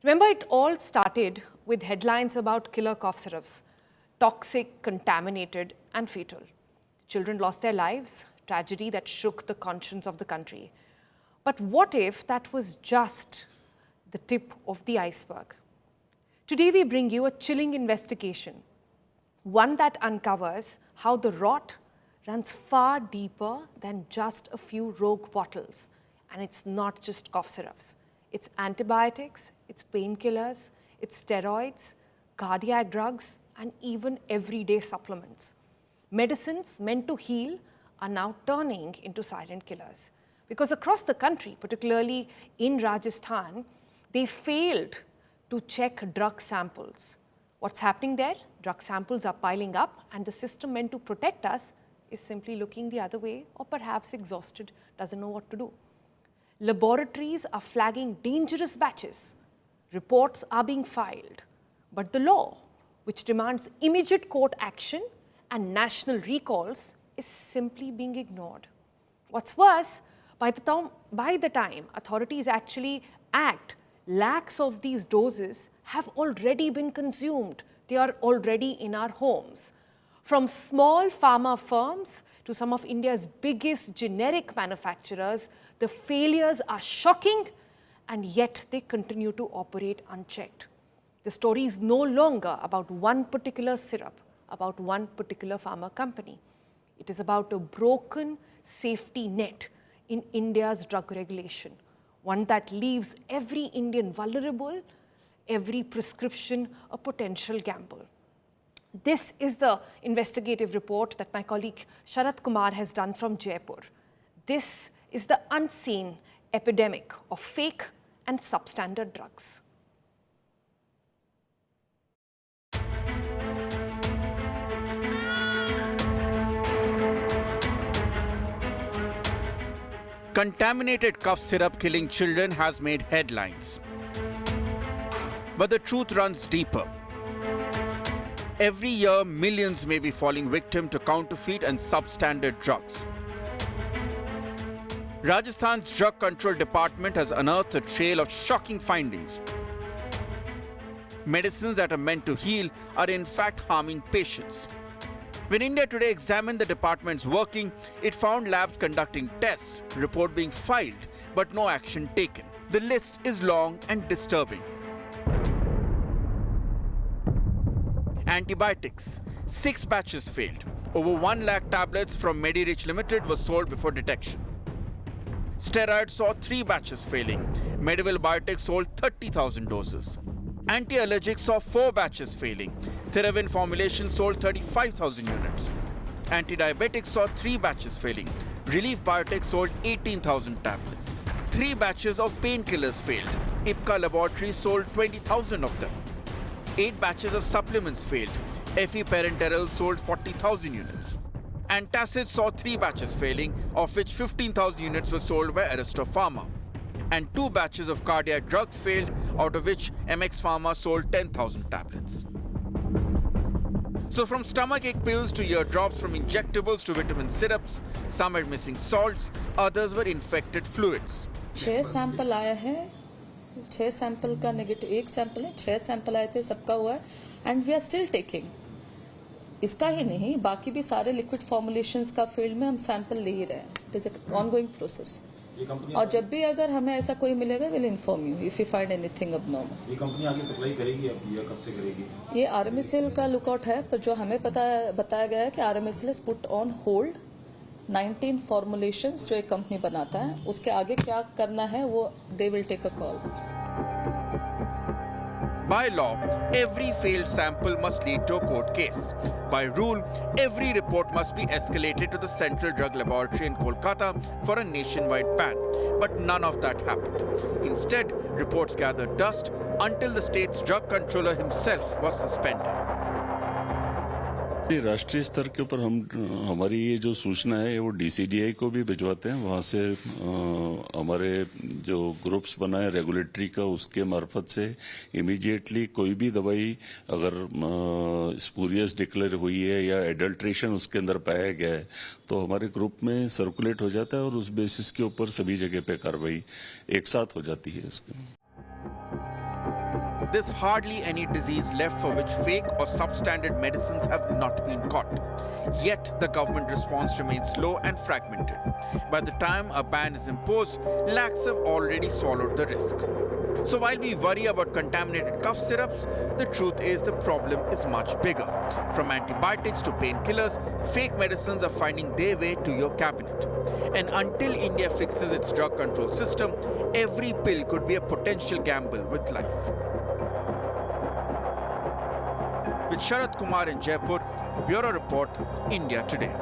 Remember, it all started with headlines about killer cough syrups, toxic, contaminated, and fatal. Children lost their lives, tragedy that shook the conscience of the country. But what if that was just the tip of the iceberg? Today we bring you a chilling investigation, one that uncovers how the rot runs far deeper than just a few rogue bottles. And it's not just cough syrups. It's antibiotics, it's painkillers, it's steroids, cardiac drugs, and even everyday supplements. Medicines meant to heal are now turning into silent killers. Because across the country, particularly in Rajasthan, they failed to check drug samples. What's happening there? Drug samples are piling up, and the system meant to protect us is simply looking the other way, or perhaps exhausted, doesn't know what to do. Laboratories are flagging dangerous batches. Reports are being filed. But the law, which demands immediate court action and national recalls, is simply being ignored. What's worse, by the time authorities actually act, lakhs of these doses have already been consumed. They are already in our homes. From small pharma firms to some of India's biggest generic manufacturers, the failures are shocking, and yet they continue to operate unchecked. The story is no longer about one particular syrup, about one particular pharma company. It is about a broken safety net in India's drug regulation, one that leaves every Indian vulnerable, every prescription a potential gamble. This is the investigative report that my colleague Sharat Kumar has done from Jaipur. This is the unseen epidemic of fake and substandard drugs. Contaminated cough syrup killing children has made headlines. But the truth runs deeper. Every year, millions may be falling victim to counterfeit and substandard drugs. Rajasthan's Drug Control Department has unearthed a trail of shocking findings. Medicines that are meant to heal are in fact harming patients. When India Today examined the department's working, it found labs conducting tests, report being filed, but no action taken. The list is long and disturbing. Antibiotics. 6 batches failed. Over 1 lakh tablets from MediRich Limited were sold before detection. Steroids saw 3 batches failing. Medieval Biotech sold 30,000 doses. Anti-allergics saw 4 batches failing. Theravin formulation sold 35,000 units. Anti-diabetics saw 3 batches failing. Relief Biotech sold 18,000 tablets. 3 batches of painkillers failed. Ipca Laboratories sold 20,000 of them. 8 batches of supplements failed. FE Parenteral sold 40,000 units. Antacids saw 3 batches failing, of which 15,000 units were sold by Aristo Pharma. And 2 batches of cardiac drugs failed, out of which MX Pharma sold 10,000 tablets. So from stomachache pills to ear drops, from injectables to vitamin syrups, some are missing salts, others were infected fluids. 6 sample आया है, 6 sample का negative, 1 sample है, 6 sample आए थे, सबका हुआ है, and we are still taking. इसका ही नहीं, बाकी भी सारे लिक्विड फॉर्मुलेशंस का फील्ड में हम सैंपल ले ही रहे हैं. It is an ongoing process. और जब भी अगर हमें ऐसा कोई मिलेगा, will inform you if you find anything abnormal. ये कंपनी आगे सप्लाई करेगी अब, या कब से करेगी? ये आरएमएसएल का लुकआउट है, पर जो हमें बताया गया है कि RMSL is put on hold 19 formulations जो एक कंपनी बनाता है. उसके आगे क्या करना है वो they will take a call. By law, every failed sample must lead to a court case. By rule, every report must be escalated to the Central Drug Laboratory in Kolkata for a nationwide ban. But none of that happened. Instead, reports gathered dust until the state's drug controller himself was suspended. राष्ट्रीय स्तर के ऊपर हम हमारी ये जो सूचना है वो DCDI को भी भिजवाते हैं. वहाँ से हमारे जो ग्रुप्स बनाए रेगुलेटरी का, उसके मार्फत से इमीडिएटली कोई भी दवाई अगर स्पूरियस डिक्लेयर हुई है या एडल्ट्रेशन उसके अंदर पाया गया है तो हमारे ग्रुप में सर्कुलेट हो जाता है और उस बेसिस के ऊपर सभी जगह पे कार्रवाई एक साथ हो जाती है. इसके There's hardly any disease left for which fake or substandard medicines have not been caught. Yet the government response remains slow and fragmented. By the time a ban is imposed, lakhs have already swallowed the risk. So while we worry about contaminated cough syrups, the truth is the problem is much bigger. From antibiotics to painkillers, fake medicines are finding their way to your cabinet. And until India fixes its drug control system, every pill could be a potential gamble with life. With Sharat Kumar in Jaipur, Bureau Report, India Today.